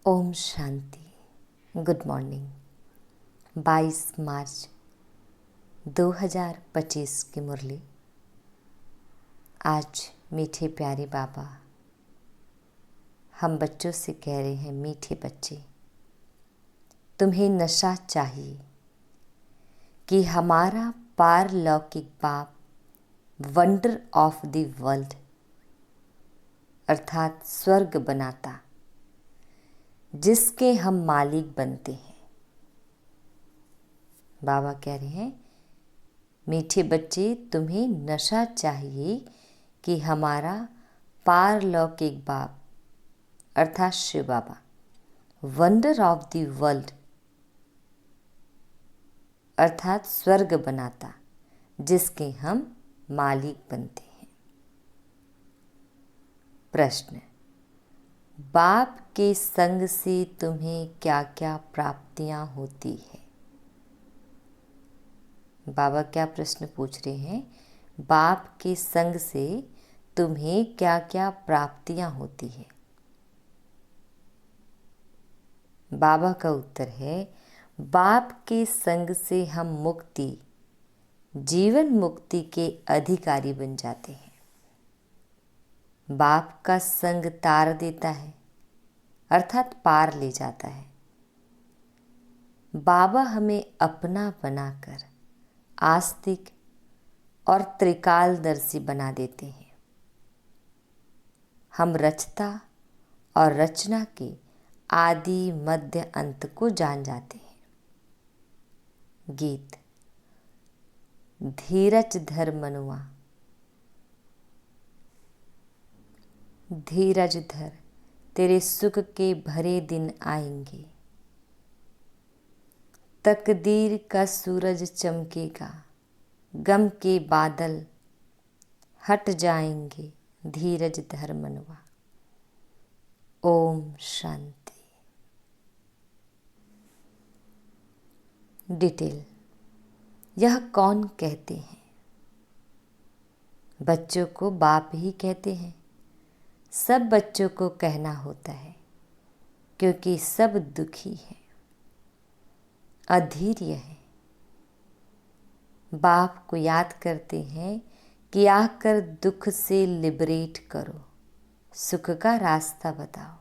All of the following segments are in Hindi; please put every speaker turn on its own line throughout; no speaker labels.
ओम शांति। Good morning. 22 मार्च 2025 की मुरली। आज मीठे प्यारे बाबा हम बच्चों से कह रहे हैं, मीठे बच्चे, तुम्हें नशा चाहिए कि हमारा पारलौकिक बाप वंडर ऑफ द वर्ल्ड अर्थात स्वर्ग बनाता, जिसके हम मालिक बनते हैं। बाबा कह रहे हैं, मीठे बच्चे, तुम्हें नशा चाहिए कि हमारा पारलौकिक बाप अर्थात शिव बाबा वंडर ऑफ द वर्ल्ड अर्थात स्वर्ग बनाता, जिसके हम मालिक बनते हैं। प्रश्न: बाप के संग से तुम्हें क्या क्या प्राप्तियां होती है? बाबा क्या प्रश्न पूछ रहे हैं? बाप के संग से तुम्हें क्या क्या प्राप्तियां होती है? बाबा का उत्तर है, बाप के संग से हम मुक्ति, जीवन मुक्ति के अधिकारी बन जाते हैं। बाप का संग तार देता है अर्थात पार ले जाता है। बाबा हमें अपना बनाकर आस्तिक और त्रिकालदर्शी बना देते हैं। हम रचता और रचना के आदि मध्य अंत को जान जाते हैं। गीत: धीरज धर मनुआ, धीरज धर, तेरे सुख के भरे दिन आएंगे। तकदीर का सूरज चमकेगा, गम के बादल हट जाएंगे। धीरज धर मनुआ। ओम शांति। डिटेल: यह कौन कहते हैं? बच्चों को बाप ही कहते हैं। सब बच्चों को कहना होता है, क्योंकि सब दुखी हैं, अधीर्य हैं। बाप को याद करते हैं कि आकर दुख से लिबरेट करो, सुख का रास्ता बताओ।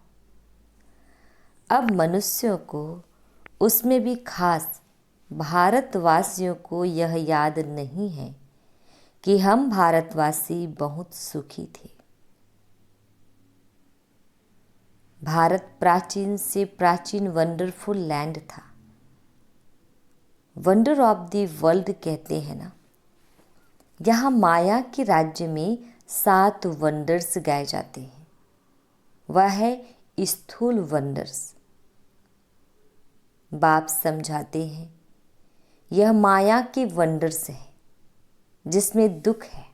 अब मनुष्यों को, उसमें भी खास भारतवासियों को यह याद नहीं है कि हम भारतवासी बहुत सुखी थे। भारत प्राचीन से प्राचीन वंडरफुल लैंड था। वंडर ऑफ द वर्ल्ड कहते हैं ना। यहाँ माया के राज्य में 7 वंडर्स गाए जाते हैं। वह है स्थूल वंडर्स। बाप समझाते हैं, यह माया के वंडर्स हैं जिसमें दुख है।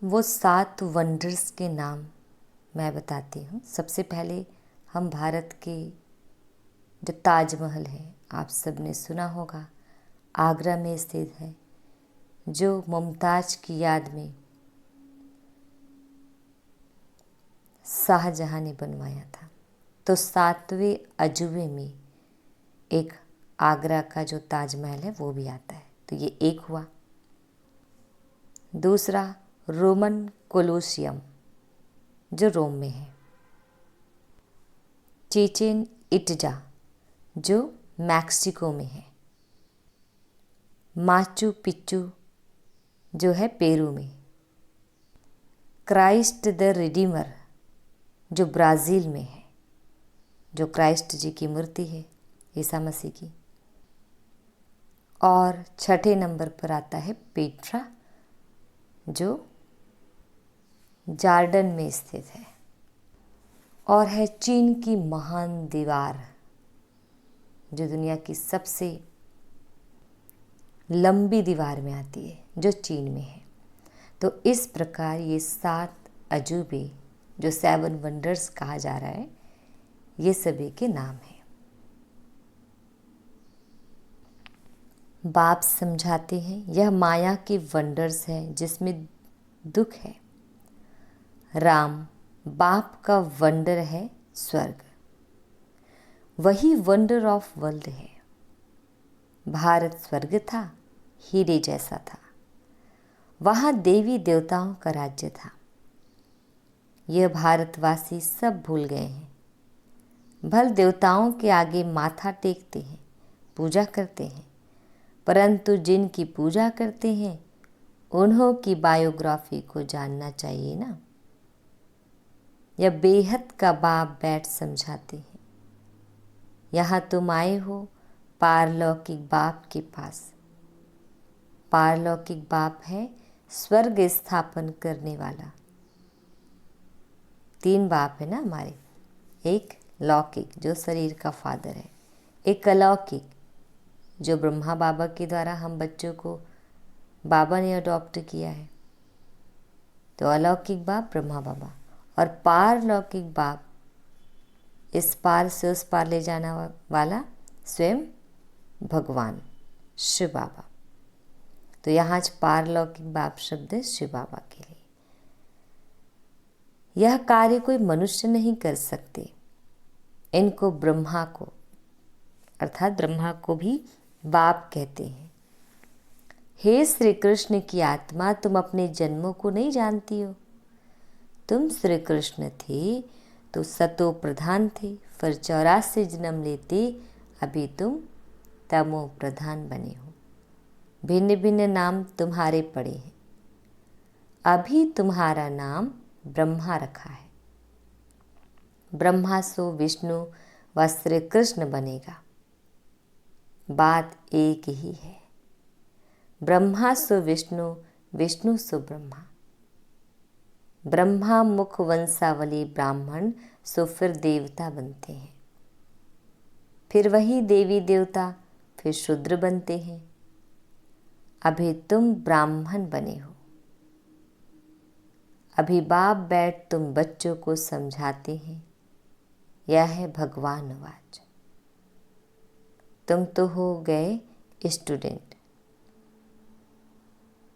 वो 7 वंडर्स के नाम मैं बताती हूँ। सबसे पहले हम भारत के जो ताजमहल है, आप सब ने सुना होगा, आगरा में स्थित है, जो मुमताज की याद में शाहजहां ने बनवाया था। तो 7वें अजूबे में एक आगरा का जो ताजमहल है वो भी आता है। तो ये एक हुआ। दूसरा रोमन कोलोसियम जो रोम में है। चेचेन इट्जा जो मैक्सिको में है। माचू पिच्चू जो है पेरू में। क्राइस्ट द रिडीमर जो ब्राज़ील में है, जो क्राइस्ट जी की मूर्ति है, ईसा मसीह की। और 6ठे नंबर पर आता है पेट्रा जो जॉर्डन में स्थित है। और है चीन की महान दीवार जो दुनिया की सबसे लंबी दीवार में आती है, जो चीन में है। तो इस प्रकार ये 7 अजूबे जो 7 वंडर्स कहा जा रहा है, ये सभी के नाम हैं। बाप समझाते हैं, यह माया के वंडर्स है जिसमें दुख है। राम बाप का वंडर है स्वर्ग वही वंडर ऑफ वर्ल्ड है। भारत स्वर्ग था, हीरे जैसा था। वहाँ देवी देवताओं का राज्य था। यह भारतवासी सब भूल गए हैं। भल देवताओं के आगे माथा टेकते हैं, पूजा करते हैं, परंतु जिनकी पूजा करते हैं उन्हों की बायोग्राफी को जानना चाहिए ना। यह बेहद का बाप बैठ समझाते हैं। यहाँ तुम आए हो पारलौकिक बाप के पास। पारलौकिक बाप है स्वर्ग स्थापन करने वाला। 3 बाप है ना हमारे। एक लौकिक जो शरीर का फादर है, एक अलौकिक जो ब्रह्मा बाबा के द्वारा हम बच्चों को बाबा ने अडॉप्ट किया है, तो अलौकिक बाप ब्रह्मा बाबा, और पारलौकिक बाप इस पार से उस पार ले जाने वाला स्वयं भगवान शिव बाबा। तो यहाँ पारलौकिक बाप शब्द है शिव बाबा के लिए। यह कार्य कोई मनुष्य नहीं कर सकते। इनको ब्रह्मा को अर्थात ब्रह्मा को भी बाप कहते हैं। हे श्री कृष्ण की आत्मा, तुम अपने जन्मों को नहीं जानती हो। तुम श्री कृष्ण थे तो सतो प्रधान थे, फिर 84 जन्म लेते अभी तुम तमो प्रधान बने हो। भिन्न भिन्न नाम तुम्हारे पड़े हैं। अभी तुम्हारा नाम ब्रह्मा रखा है। ब्रह्मा सो विष्णु व श्री कृष्ण बनेगा। बात एक ही है। ब्रह्मा सो विष्णु, विष्णु सो ब्रह्मा। ब्रह्मा मुख वंशावली ब्राह्मण सो फिर देवता बनते हैं। फिर वही देवी देवता फिर शूद्र बनते हैं। अभी तुम ब्राह्मण बने हो। अभी बाप बैठ तुम बच्चों को समझाते हैं। यह है भगवान वाच। तुम तो हो गए स्टूडेंट।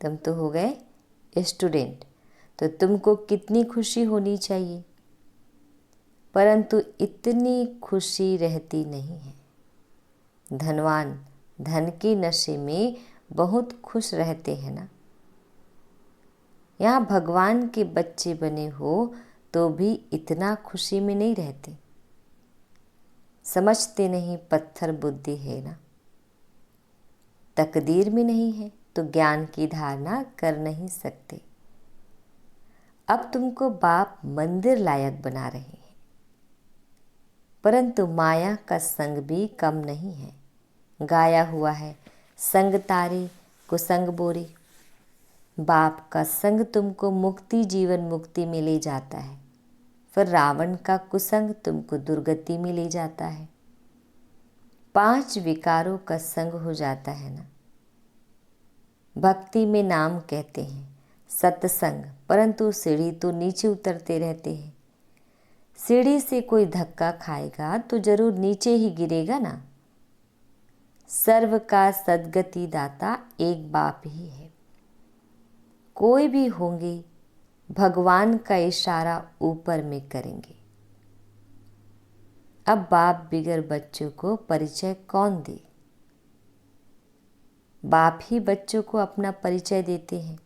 तुम तो हो गए स्टूडेंट, तो तुमको कितनी खुशी होनी चाहिए, परंतु इतनी खुशी रहती नहीं है। धनवान धन के नशे में बहुत खुश रहते हैं ना। यहाँ भगवान के बच्चे बने हो तो भी इतना खुशी में नहीं रहते। समझते नहीं, पत्थर बुद्धि है ना। तकदीर में नहीं है तो ज्ञान की धारणा कर नहीं सकते। अब तुमको बाप मंदिर लायक बना रहे हैं, परंतु माया का संग भी कम नहीं है। गाया हुआ है, संग तारे कुसंग बोरे। बाप का संग तुमको मुक्ति जीवन मुक्ति में ले जाता है, फिर रावण का कुसंग तुमको दुर्गति में ले जाता है। 5 विकारों का संग हो जाता है ना। भक्ति में नाम कहते हैं सत्संग, परंतु सीढ़ी तो नीचे उतरते रहते हैं। सीढ़ी से कोई धक्का खाएगा तो जरूर नीचे ही गिरेगा ना। सर्व का सद्गति दाता एक बाप ही है। कोई भी होंगे भगवान का इशारा ऊपर में करेंगे। अब बाप बिगर बच्चों को परिचय कौन दे? बाप ही बच्चों को अपना परिचय देते हैं।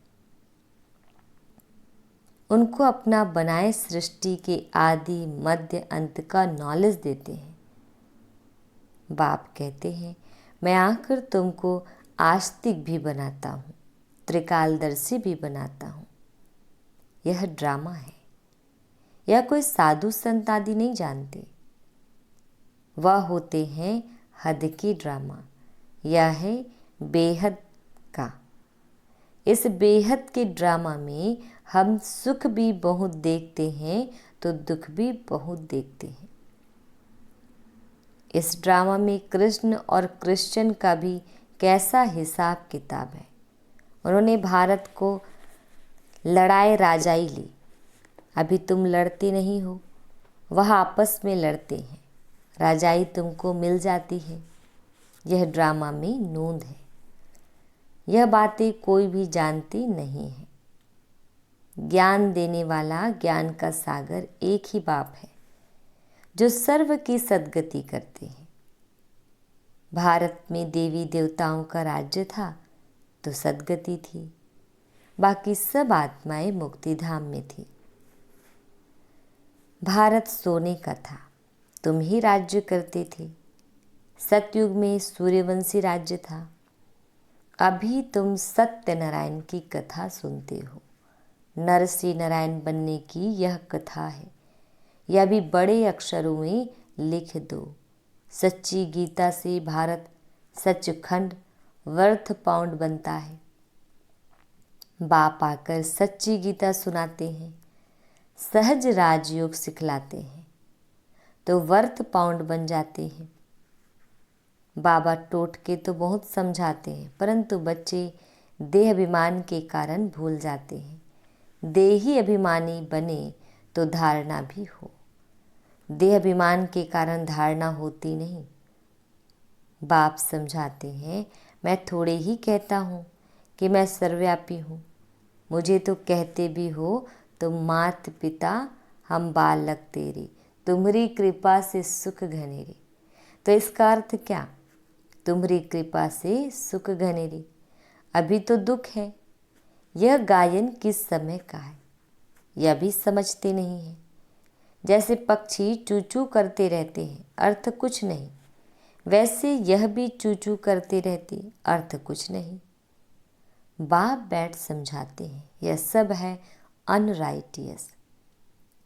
उनको अपना बनाए सृष्टि के आदि मध्य अंत का नॉलेज देते हैं। बाप कहते हैं मैं आकर तुमको आस्तिक भी बनाता हूँ, त्रिकालदर्शी भी बनाता हूँ। यह ड्रामा है। यह कोई साधु संत आदि नहीं जानते। वह होते हैं हद की ड्रामा। यह है बेहद का। इस बेहद के ड्रामा में हम सुख भी बहुत देखते हैं तो दुख भी बहुत देखते हैं। इस ड्रामा में कृष्ण और क्रिश्चियन का भी कैसा हिसाब किताब है। उन्होंने भारत को लड़ाई राजाई ली। अभी तुम लड़ते नहीं हो, वह आपस में लड़ते हैं। राजाई तुमको मिल जाती है। यह ड्रामा में नोंद है। यह बातें कोई भी जानती नहीं है। ज्ञान देने वाला ज्ञान का सागर एक ही बाप है। जो सर्व की सद्गति करते हैं। भारत में देवी देवताओं का राज्य था तो सद्गति थी, बाकी सब आत्माएं मुक्ति धाम में थी। भारत सोने का था, तुम ही राज्य करते थे। सतयुग में सूर्यवंशी राज्य था, अभी तुम सत्यनारायण की कथा सुनते हो। नरसी नारायण बनने की यह कथा है, यह भी बड़े अक्षरों में लिख दो। सच्ची गीता से भारत सचखंड वर्थ पाउंड बनता है। बाप आकर सच्ची गीता सुनाते हैं, सहज राजयोग सिखलाते हैं तो वर्थ पाउंड बन जाते हैं। बाबा टोटके तो बहुत समझाते हैं, परंतु बच्चे देह अभिमान के कारण भूल जाते हैं। देही अभिमानी बने तो धारणा भी हो, देह अभिमान के कारण धारणा होती नहीं। बाप समझाते हैं, मैं थोड़े ही कहता हूँ कि मैं सर्वव्यापी हूँ। मुझे तो कहते भी हो तो मात पिता हम बालक तेरे, तुम्हारी कृपा से सुख घनेरे। तो इसका अर्थ क्या? तुम्हारी कृपा से सुख घनेरे। अभी तो दुख है। यह गायन किस समय का है यह भी समझते नहीं है। जैसे पक्षी चू चू करते रहते हैं, अर्थ कुछ नहीं, वैसे यह भी चू चू करते रहते, अर्थ कुछ नहीं। बाप बैठ समझाते हैं, यह सब है अनराइटियस।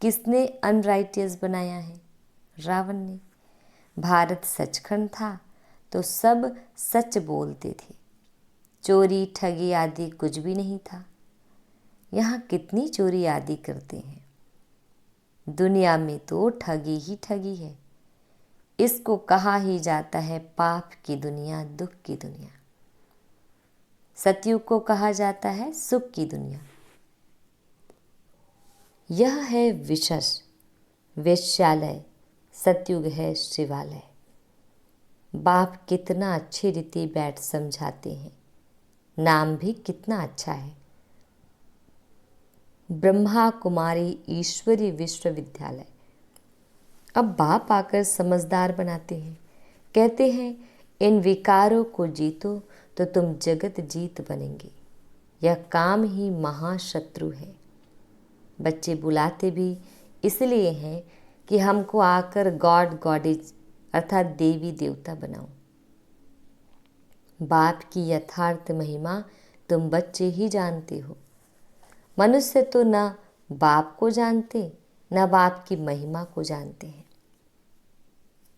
किसने अनराइटियस बनाया है? रावण ने। भारत सचखंड था तो सब सच बोलते थे, चोरी ठगी आदि कुछ भी नहीं था। यहाँ कितनी चोरी आदि करते हैं। दुनिया में तो ठगी ही ठगी है। इसको कहा ही जाता है पाप की दुनिया, दुख की दुनिया। सतयुग को कहा जाता है सुख की दुनिया। यह है विशस वेश्यालय, सतयुग है शिवालय। बाप कितना अच्छी रीति बैठ समझाते हैं, नाम भी कितना अच्छा है, ब्रह्मा कुमारी ईश्वरी विश्वविद्यालय। अब बाप आकर समझदार बनाते हैं, कहते हैं इन विकारों को जीतो तो तुम जगत जीत बनेंगे। यह काम ही महाशत्रु है। बच्चे बुलाते भी इसलिए हैं कि हमको आकर गॉड गॉडेज अर्थात देवी देवता बनाओ। बाप की यथार्थ महिमा तुम बच्चे ही जानते हो। मनुष्य तो न बाप को जानते, न बाप की महिमा को जानते हैं।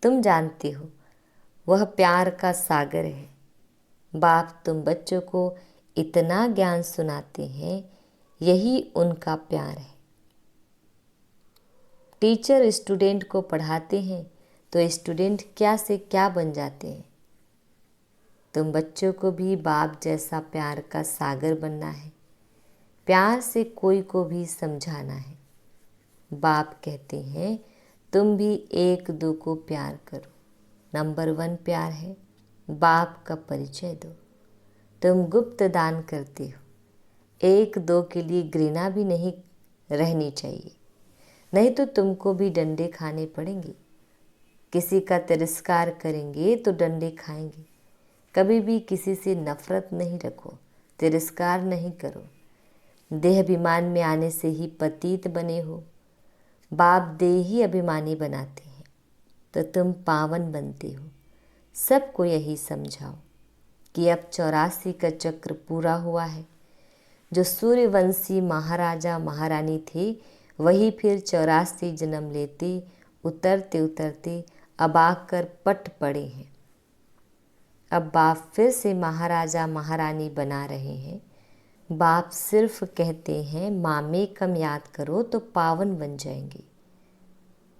तुम जानते हो वह प्यार का सागर है। बाप तुम बच्चों को इतना ज्ञान सुनाते हैं, यही उनका प्यार है। टीचर स्टूडेंट को पढ़ाते हैं तो स्टूडेंट क्या से क्या बन जाते हैं। तुम बच्चों को भी बाप जैसा प्यार का सागर बनना है, प्यार से कोई को भी समझाना है। बाप कहते हैं तुम भी एक दो को प्यार करो। नंबर 1 प्यार है, बाप का परिचय दो। तुम गुप्त दान करते हो, एक दो के लिए घृणा भी नहीं रहनी चाहिए, नहीं तो तुमको भी डंडे खाने पड़ेंगे। किसी का तिरस्कार करेंगे तो डंडे खाएंगे। कभी भी किसी से नफरत नहीं रखो, तिरस्कार नहीं करो। देह अभिमान में आने से ही पतित बने हो। बाप देही अभिमानी बनाते हैं तो तुम पावन बनते हो। सबको यही समझाओ कि अब 84 का चक्र पूरा हुआ है। जो सूर्यवंशी महाराजा महारानी थे वही फिर 84 जन्म लेते, उतरते उतरते अब आकर पट पड़े हैं। अब बाप फिर से महाराजा महारानी बना रहे हैं। बाप सिर्फ कहते हैं मामे कम याद करो तो पावन बन जाएंगे।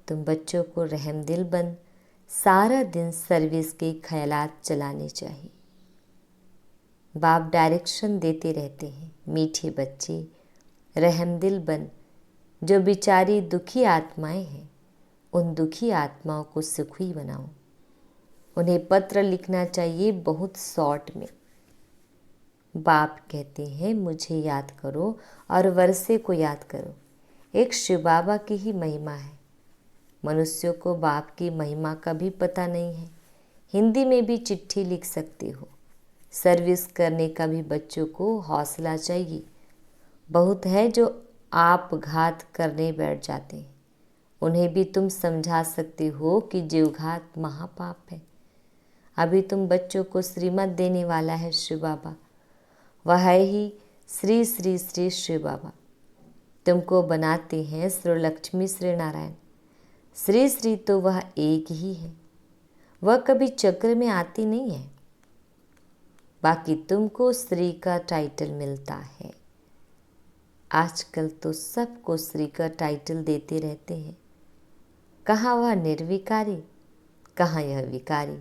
तुम बच्चों को रहमदिल बन सारा दिन सर्विस के ख्यालात चलाने चाहिए। बाप डायरेक्शन देते रहते हैं, मीठे बच्चे रहमदिल बन। जो बेचारी दुखी आत्माएं हैं उन दुखी आत्माओं को सुखी बनाओ। उन्हें पत्र लिखना चाहिए बहुत शॉर्ट में। बाप कहते हैं मुझे याद करो और वर्षे को याद करो। एक शिव बाबा की ही महिमा है। मनुष्यों को बाप की महिमा का भी पता नहीं है। हिंदी में भी चिट्ठी लिख सकते हो। सर्विस करने का भी बच्चों को हौसला चाहिए। बहुत है जो आपघात करने बैठ जाते हैं, उन्हें भी तुम समझा सकते हो कि जीवघात महापाप है। अभी तुम बच्चों को श्रीमत देने वाला है शिव बाबा, वह है ही श्री श्री श्री शिव बाबा। तुमको बनाते हैं श्री लक्ष्मी श्री नारायण। श्री श्री तो वह एक ही है, वह कभी चक्र में आती नहीं है। बाकी तुमको श्री का टाइटल मिलता है। आजकल तो सबको श्री का टाइटल देते रहते हैं। कहाँ वह निर्विकारी, कहाँ यह विकारी,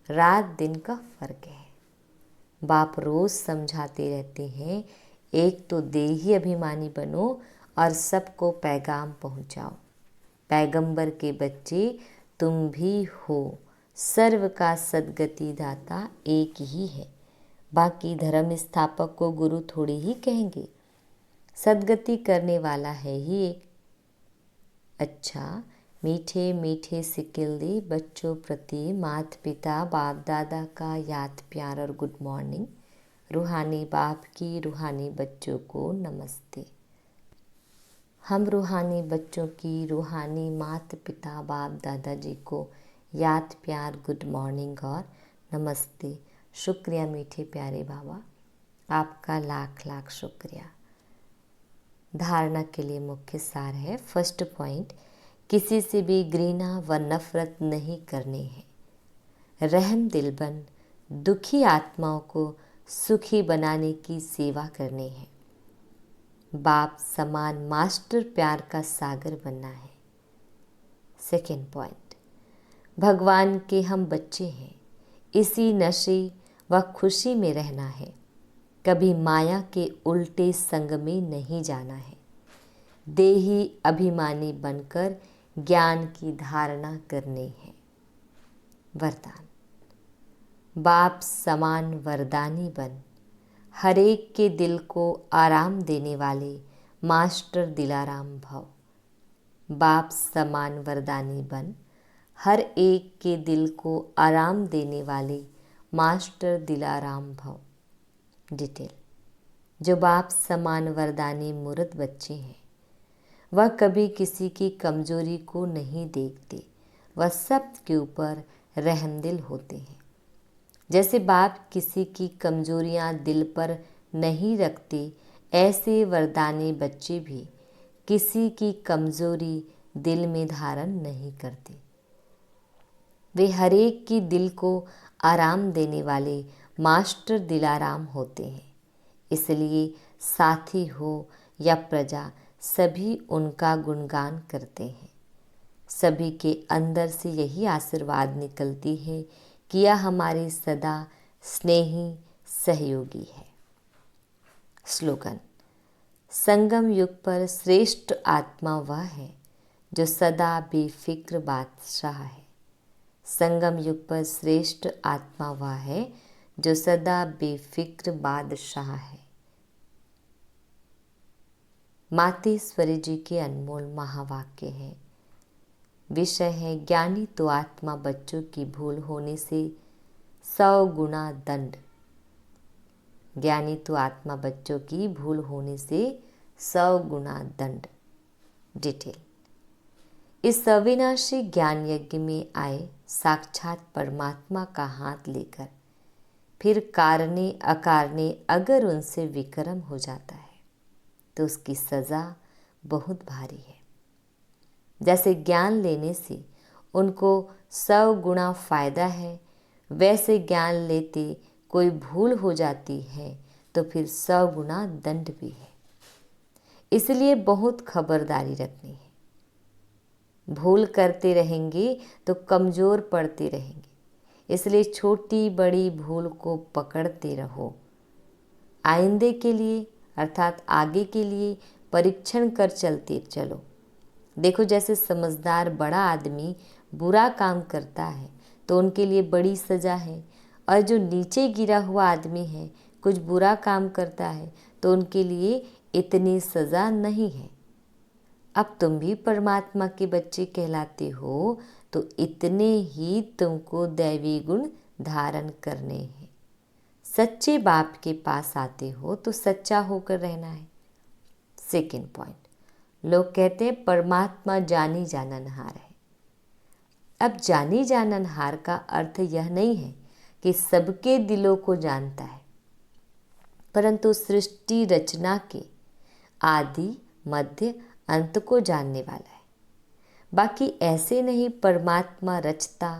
रात दिन का फर्क है। बाप रोज समझाते रहते हैं, एक तो देही अभिमानी बनो और सबको पैगाम पहुंचाओ। पैगंबर के बच्चे तुम भी हो। सर्व का सद्गति दाता एक ही है। बाकी धर्म स्थापक को गुरु थोड़ी ही कहेंगे, सद्गति करने वाला है ही एक। अच्छा, मीठे मीठे सिकिल दी बच्चों प्रति माता पिता बाप दादा का याद प्यार और गुड मॉर्निंग। रूहानी बाप की रूहानी बच्चों को नमस्ते। हम रूहानी बच्चों की रूहानी माता पिता बाप दादाजी को याद प्यार गुड मॉर्निंग और नमस्ते। शुक्रिया मीठे प्यारे बाबा, आपका लाख लाख शुक्रिया। धारणा के लिए मुख्य सार है। फर्स्ट पॉइंट, किसी से भी घृणा व नफरत नहीं करनी है। रहम दिल बन दुखी आत्माओं को सुखी बनाने की सेवा करनी है। बाप समान मास्टर प्यार का सागर बनना है। सेकेंड पॉइंट, भगवान के हम बच्चे हैं, इसी नशे व खुशी में रहना है। कभी माया के उल्टे संग में नहीं जाना है। देही अभिमानी बनकर ज्ञान की धारणा करनी है। वरदान, बाप समान वरदानी बन हर एक के दिल को आराम देने वाले मास्टर दिलाराम भव। बाप समान वरदानी बन हर एक के दिल को आराम देने वाले मास्टर दिलाराम भव। डिटेल, जो बाप समान वरदानी मूर्त बच्चे हैं, वह कभी किसी की कमजोरी को नहीं देखते, वह सब के ऊपर रहमदिल होते हैं। जैसे बाप किसी की कमजोरियां दिल पर नहीं रखते, ऐसे वरदानी बच्चे भी किसी की कमजोरी दिल में धारण नहीं करते। वे हर एक की दिल को आराम देने वाले मास्टर दिलाराम होते हैं। इसलिए साथी हो या प्रजा, सभी उनका गुणगान करते हैं। सभी के अंदर से यही आशीर्वाद निकलती है कि यह हमारे सदा स्नेही सहयोगी है। स्लोगन, संगम युग पर श्रेष्ठ आत्मा वह है जो सदा बेफिक्र बादशाह है। संगम युग पर श्रेष्ठ आत्मा वह है जो सदा बेफिक्र बादशाह है। मातेश्वरी जी के अनमोल महावाक्य है। विषय है, ज्ञानी तो आत्मा बच्चों की भूल होने से 100 गुना दंड। ज्ञानी तो आत्मा बच्चों की भूल होने से 100 गुना दंड। डिटेल, इस अविनाशी ज्ञान यज्ञ में आए साक्षात परमात्मा का हाथ लेकर फिर कारणे अकारणे अगर उनसे विक्रम हो जाता है तो उसकी सज़ा बहुत भारी है। जैसे ज्ञान लेने से उनको 100 गुना फायदा है, वैसे ज्ञान लेते कोई भूल हो जाती है तो फिर 100 गुना दंड भी है। इसलिए बहुत खबरदारी रखनी है। भूल करते रहेंगे तो कमज़ोर पड़ते रहेंगे। इसलिए छोटी बड़ी भूल को पकड़ते रहो। आइंदे के लिए अर्थात आगे के लिए परीक्षण कर चलते चलो। देखो, जैसे समझदार बड़ा आदमी बुरा काम करता है तो उनके लिए बड़ी सज़ा है, और जो नीचे गिरा हुआ आदमी है कुछ बुरा काम करता है तो उनके लिए इतनी सज़ा नहीं है। अब तुम भी परमात्मा के बच्चे कहलाते हो, तो इतने ही तुमको दैवी गुण धारण करने हैं। सच्चे बाप के पास आते हो तो सच्चा होकर रहना है। सेकंड पॉइंट, लोग कहते हैं परमात्मा जानी जाननहार है। अब जानी जाननहार का अर्थ यह नहीं है कि सबके दिलों को जानता है, परंतु सृष्टि रचना के आदि मध्य अंत को जानने वाला है। बाकी ऐसे नहीं परमात्मा रचता,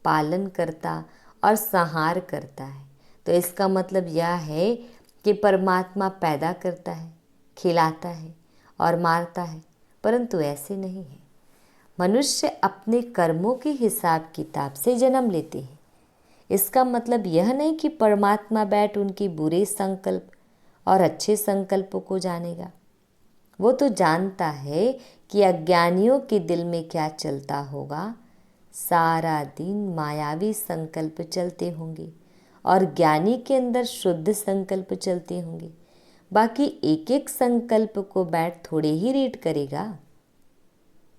पालन करता और संहार करता है तो इसका मतलब यह है कि परमात्मा पैदा करता है, खिलाता है और मारता है, परंतु ऐसे नहीं है। मनुष्य अपने कर्मों के हिसाब किताब से जन्म लेते हैं। इसका मतलब यह नहीं कि परमात्मा बैठ उनके बुरे संकल्प और अच्छे संकल्पों को जानेगा। वो तो जानता है कि अज्ञानियों के दिल में क्या चलता होगा। सारा दिन मायावी संकल्प चलते होंगे और ज्ञानी के अंदर शुद्ध संकल्प चलते होंगे। बाकी एक एक संकल्प को बैठ थोड़े ही रीड करेगा।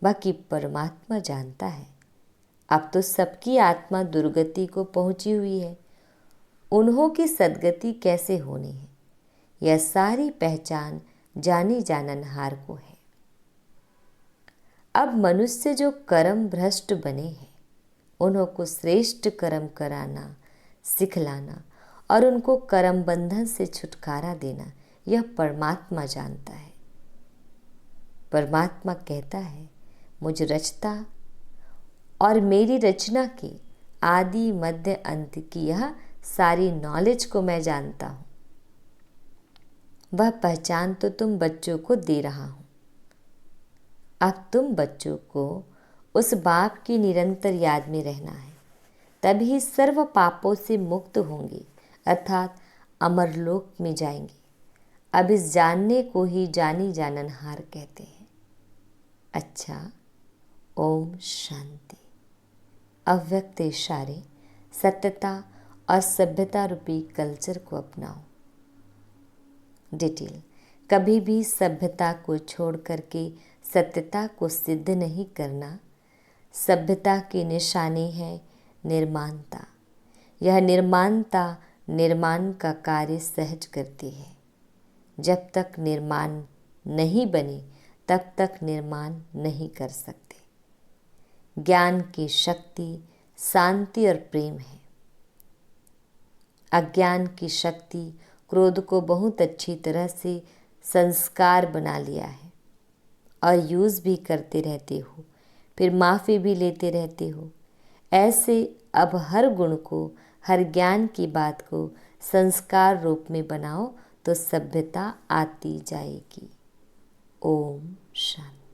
बाकी परमात्मा जानता है। अब तो सबकी आत्मा दुर्गति को पहुंची हुई है, उन्हों की सद्गति कैसे होनी है, यह सारी पहचान जानी जाननहार को है। अब मनुष्य जो कर्म भ्रष्ट बने हैं, उन्हों को श्रेष्ठ कर्म कराना, सिखलाना और उनको कर्म बंधन से छुटकारा देना, यह परमात्मा जानता है। परमात्मा कहता है, मुझ रचता और मेरी रचना के आदि मध्य अंत की यह सारी नॉलेज को मैं जानता हूँ। वह पहचान तो तुम बच्चों को दे रहा हूँ। अब तुम बच्चों को उस बाप की निरंतर याद में रहना है, तभी सर्व पापों से मुक्त होंगे, अर्थात अमरलोक में जाएंगे। अब इस जानने को ही जानी जाननहार कहते हैं। अच्छा, ओम शांति। अव्यक्त इशारे, सत्यता और सभ्यता रूपी कल्चर को अपनाओ। डिटेल, कभी भी सभ्यता को छोड़ करके सत्यता को सिद्ध नहीं करना। सभ्यता की निशानी है निर्माणता। यह निर्माणता निर्माण का कार्य सहज करती है। जब तक निर्माण नहीं बने तब तक निर्माण नहीं कर सकते। ज्ञान की शक्ति शांति और प्रेम है। अज्ञान की शक्ति क्रोध को बहुत अच्छी तरह से संस्कार बना लिया है और यूज़ भी करते रहते हो, फिर माफ़ी भी लेते रहते हो। ऐसे अब हर गुण को, हर ज्ञान की बात को संस्कार रूप में बनाओ तो सभ्यता आती जाएगी। ओम शांति।